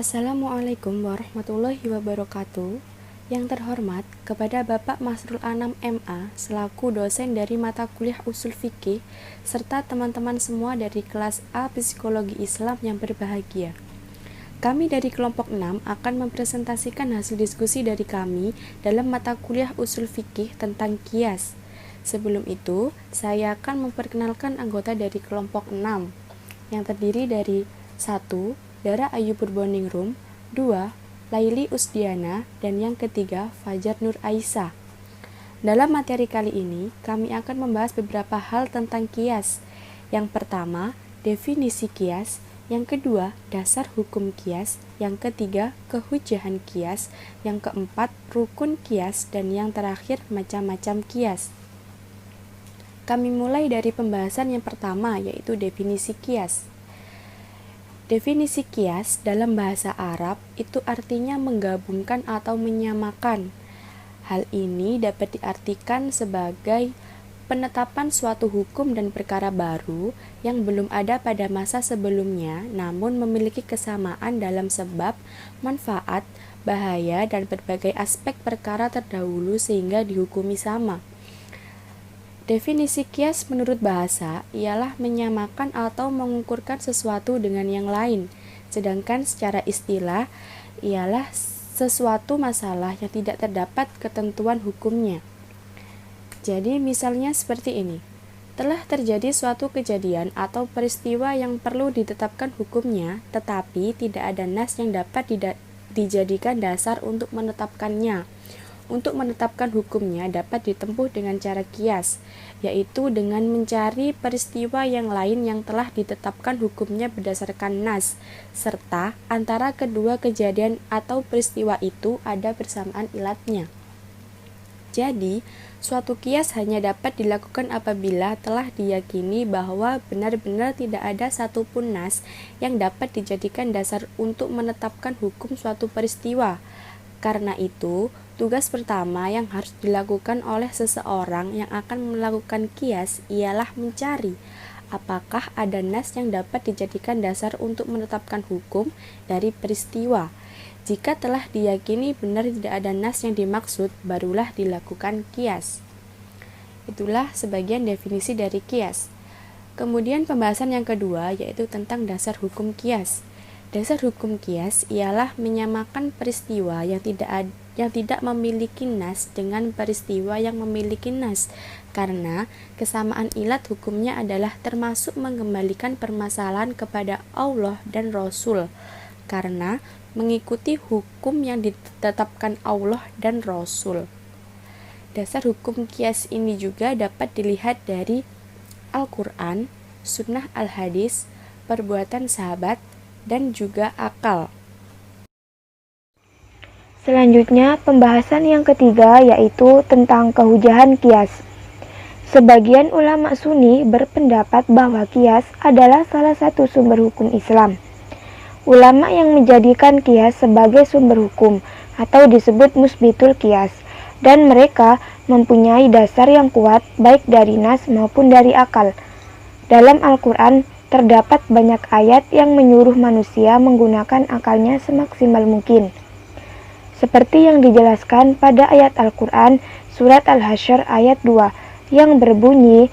Assalamualaikum warahmatullahi wabarakatuh. Yang terhormat kepada Bapak Masrul Anam MA selaku dosen dari mata kuliah Ushul Fiqih serta teman-teman semua dari kelas A Psikologi Islam yang berbahagia. Kami dari kelompok 6 akan mempresentasikan hasil diskusi dari kami dalam mata kuliah Ushul Fiqih tentang qiyas. Sebelum itu, saya akan memperkenalkan anggota dari kelompok 6 yang terdiri dari 1. Dara Ayu Purbaningrum, 2. Laili Usdiana, dan yang ketiga Fajar Nur Aisyah. Dalam materi kali ini, kami akan membahas beberapa hal tentang qiyas. Yang pertama, definisi qiyas, yang kedua, dasar hukum qiyas, yang ketiga, kehujahan qiyas, yang keempat, rukun qiyas, dan yang terakhir, macam-macam qiyas. Kami mulai dari pembahasan yang pertama, yaitu definisi qiyas. Definisi qiyas dalam bahasa Arab itu artinya menggabungkan atau menyamakan. Hal ini dapat diartikan sebagai penetapan suatu hukum dan perkara baru yang belum ada pada masa sebelumnya namun memiliki kesamaan dalam sebab, manfaat, bahaya, dan berbagai aspek perkara terdahulu sehingga dihukumi sama. Definisi qiyas menurut bahasa ialah menyamakan atau mengukurkan sesuatu dengan yang lain, sedangkan secara istilah ialah sesuatu masalah yang tidak terdapat ketentuan hukumnya. Jadi misalnya seperti ini, telah terjadi suatu kejadian atau peristiwa yang perlu ditetapkan hukumnya, tetapi tidak ada nas yang dapat dijadikan dasar untuk menetapkannya. Untuk menetapkan hukumnya dapat ditempuh dengan cara qiyas, yaitu dengan mencari peristiwa yang lain yang telah ditetapkan hukumnya berdasarkan nas, serta antara kedua kejadian atau peristiwa itu ada bersamaan ilatnya. Jadi, suatu qiyas hanya dapat dilakukan apabila telah diyakini bahwa benar-benar tidak ada satupun nas yang dapat dijadikan dasar untuk menetapkan hukum suatu peristiwa. Karena itu, tugas pertama yang harus dilakukan oleh seseorang yang akan melakukan qiyas ialah mencari apakah ada nas yang dapat dijadikan dasar untuk menetapkan hukum dari peristiwa. Jika telah diyakini benar tidak ada nas yang dimaksud, barulah dilakukan qiyas. Itulah sebagian definisi dari qiyas. Kemudian pembahasan yang kedua yaitu tentang dasar hukum qiyas. Dasar hukum qiyas ialah menyamakan peristiwa yang tidak memiliki nas dengan peristiwa yang memiliki nas, karena kesamaan ilat hukumnya adalah termasuk mengembalikan permasalahan kepada Allah dan Rasul, karena mengikuti hukum yang ditetapkan Allah dan Rasul. Dasar hukum qiyas ini juga dapat dilihat dari Al-Quran, Sunnah Al-Hadis, perbuatan sahabat, dan juga akal. Selanjutnya, pembahasan yang ketiga yaitu tentang kehujahan qiyas. Sebagian ulama Sunni berpendapat bahwa qiyas adalah salah satu sumber hukum Islam. Ulama yang menjadikan qiyas sebagai sumber hukum atau disebut musbitul qiyas, dan mereka mempunyai dasar yang kuat baik dari nas maupun dari akal. Dalam Al-Quran, terdapat banyak ayat yang menyuruh manusia menggunakan akalnya semaksimal mungkin. Seperti yang dijelaskan pada ayat Al-Quran surat Al-Hasyr ayat 2 yang berbunyi,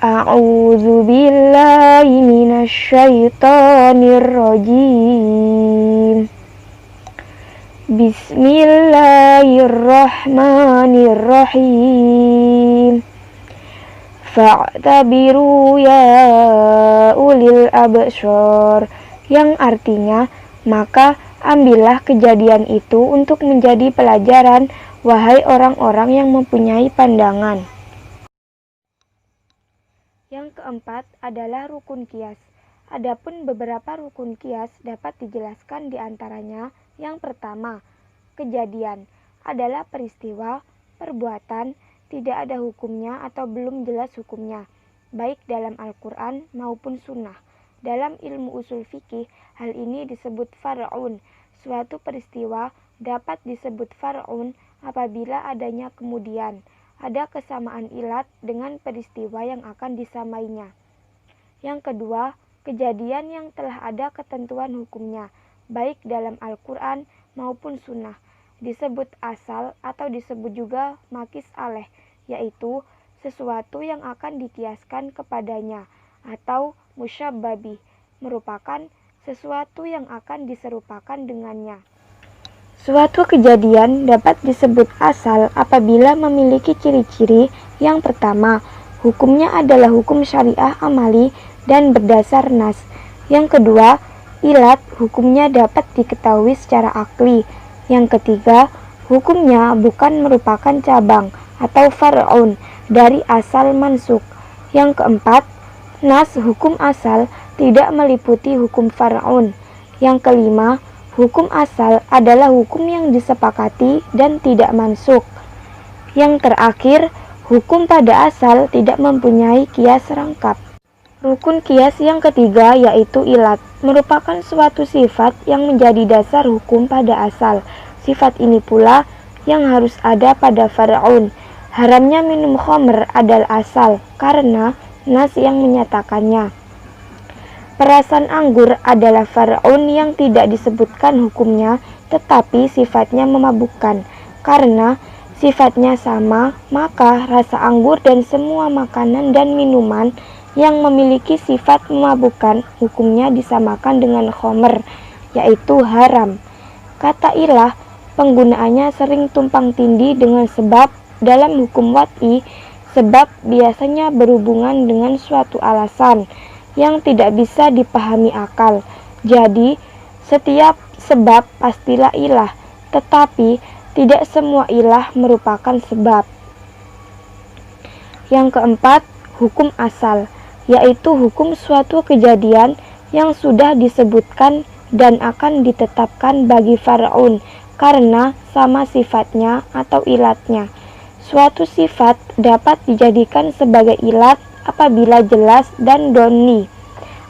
A'udzubillahi minasyaitonir rajim. Bismillahirrahmanirrahim. Fa'tabiru ya ulil absyar, yang artinya, maka ambillah kejadian itu untuk menjadi pelajaran, wahai orang-orang yang mempunyai pandangan. Yang keempat adalah rukun qiyas. Adapun beberapa rukun qiyas dapat dijelaskan di antaranya. Yang pertama, kejadian adalah peristiwa, perbuatan, tidak ada hukumnya atau belum jelas hukumnya, baik dalam Al-Quran maupun Sunnah. Dalam ilmu usul fikih, hal ini disebut far'un. Suatu peristiwa dapat disebut far'un apabila adanya kemudian ada kesamaan ilat dengan peristiwa yang akan disamainya. Yang kedua, kejadian yang telah ada ketentuan hukumnya, baik dalam Al-Quran maupun Sunnah, disebut asal atau disebut juga makis aleh, yaitu sesuatu yang akan dikiaskan kepadanya, atau musyabbabi, merupakan sesuatu yang akan diserupakan dengannya. Suatu kejadian dapat disebut asal apabila memiliki ciri-ciri. Yang pertama, hukumnya adalah hukum syariah amali dan berdasar nas. Yang kedua, ilat, hukumnya dapat diketahui secara akli. Yang ketiga, hukumnya bukan merupakan cabang atau far'un dari asal mansuk. Yang keempat, nas hukum asal tidak meliputi hukum far'un. Yang kelima, hukum asal adalah hukum yang disepakati dan tidak mansuk. Yang terakhir, hukum pada asal tidak mempunyai kias rangkap. Rukun kias yang ketiga yaitu ilat, merupakan suatu sifat yang menjadi dasar hukum pada asal. Sifat ini pula yang harus ada pada far'un. Haramnya minum khamr adalah asal, karena nas yang menyatakannya. Perasan anggur adalah far'un yang tidak disebutkan hukumnya, tetapi sifatnya memabukkan. Karena sifatnya sama, maka rasa anggur dan semua makanan dan minuman yang memiliki sifat memabukkan hukumnya disamakan dengan khamr, yaitu haram. Kata ilah penggunaannya sering tumpang tindih dengan sebab dalam hukum wad'i. Sebab biasanya berhubungan dengan suatu alasan yang tidak bisa dipahami akal. Jadi, setiap sebab pastilah ilah, tetapi tidak semua ilah merupakan sebab. Yang keempat, hukum asal, yaitu hukum suatu kejadian yang sudah disebutkan dan akan ditetapkan bagi far'un karena sama sifatnya atau ilatnya. Suatu sifat dapat dijadikan sebagai ilat apabila jelas dan doni,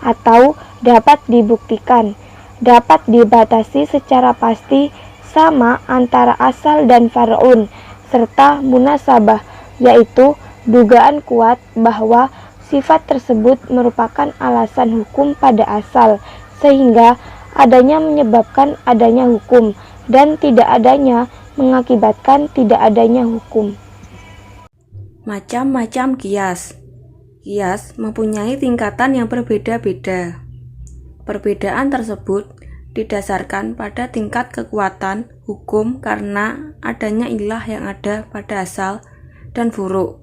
atau dapat dibuktikan, dapat dibatasi secara pasti sama antara asal dan far'un, serta munasabah, yaitu dugaan kuat bahwa sifat tersebut merupakan alasan hukum pada asal, sehingga adanya menyebabkan adanya hukum, dan tidak adanya mengakibatkan tidak adanya hukum. Macam-macam kias. Kias mempunyai tingkatan yang berbeda-beda. Perbedaan tersebut didasarkan pada tingkat kekuatan hukum karena adanya ilah yang ada pada asal dan furu'.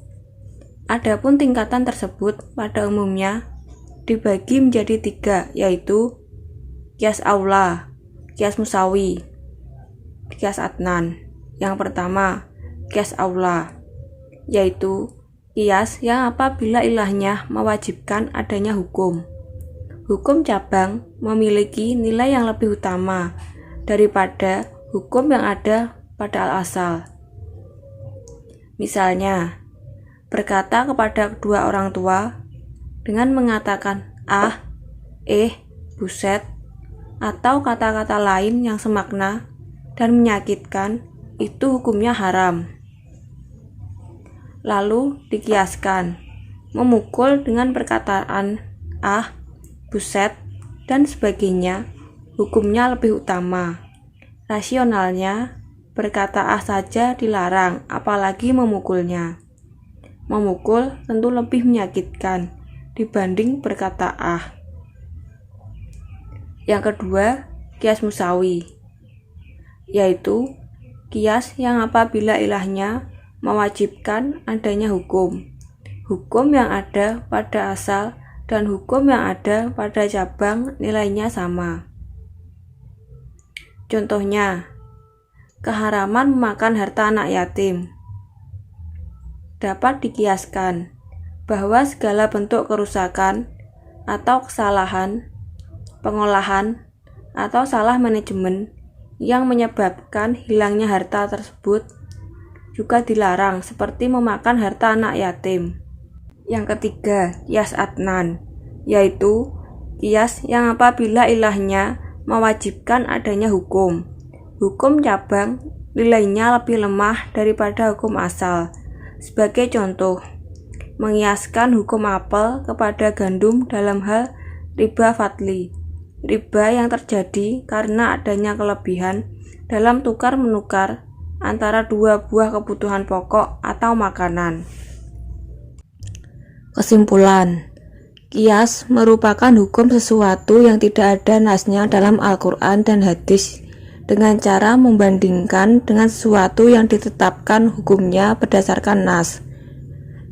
Adapun tingkatan tersebut pada umumnya dibagi menjadi 3, yaitu kias aula, kias musawi, kias adnan. Yang pertama, kias aula, yaitu kias yang apabila ilahnya mewajibkan adanya hukum. Hukum cabang memiliki nilai yang lebih utama daripada hukum yang ada pada al-asal. Misalnya, berkata kepada kedua orang tua dengan mengatakan buset, atau kata-kata lain yang semakna dan menyakitkan, itu hukumnya haram. Lalu dikiaskan, memukul dengan perkataan buset, dan sebagainya, hukumnya lebih utama. Rasionalnya, berkata saja dilarang, apalagi memukulnya. Memukul tentu lebih menyakitkan dibanding berkata Yang kedua, kias musawi, yaitu kias yang apabila ilahnya mewajibkan adanya hukum. Hukum yang ada pada asal dan hukum yang ada pada cabang nilainya sama. Contohnya, keharaman memakan harta anak yatim. Dapat dikiaskan bahwa segala bentuk kerusakan atau kesalahan, pengolahan, atau salah manajemen yang menyebabkan hilangnya harta tersebut juga dilarang, seperti memakan harta anak yatim. Yang ketiga, kias adnan, yaitu kias yang apabila ilahnya mewajibkan adanya hukum. Hukum cabang nilainya lebih lemah daripada hukum asal. Sebagai contoh, mengiaskan hukum apel kepada gandum dalam hal riba fadli. riba yang terjadi karena adanya kelebihan dalam tukar-menukar antara dua buah kebutuhan pokok atau makanan. Kesimpulan, qiyas merupakan hukum sesuatu yang tidak ada nasnya dalam Al-Quran dan hadis dengan cara membandingkan dengan sesuatu yang ditetapkan hukumnya berdasarkan nas.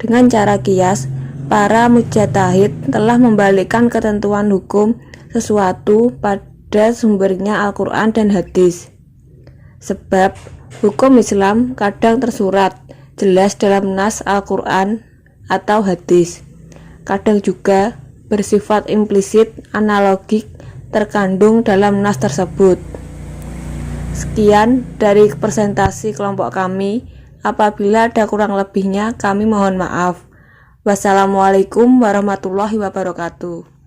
Dengan cara qiyas, para mujtahid telah membalikkan ketentuan hukum sesuatu pada sumbernya Al-Quran dan hadis. Sebab hukum Islam kadang tersurat jelas dalam nas Al-Quran atau hadis, kadang juga bersifat implisit analogik terkandung dalam nas tersebut. Sekian dari presentasi kelompok kami. Apabila ada kurang lebihnya, kami mohon maaf. Wassalamualaikum warahmatullahi wabarakatuh.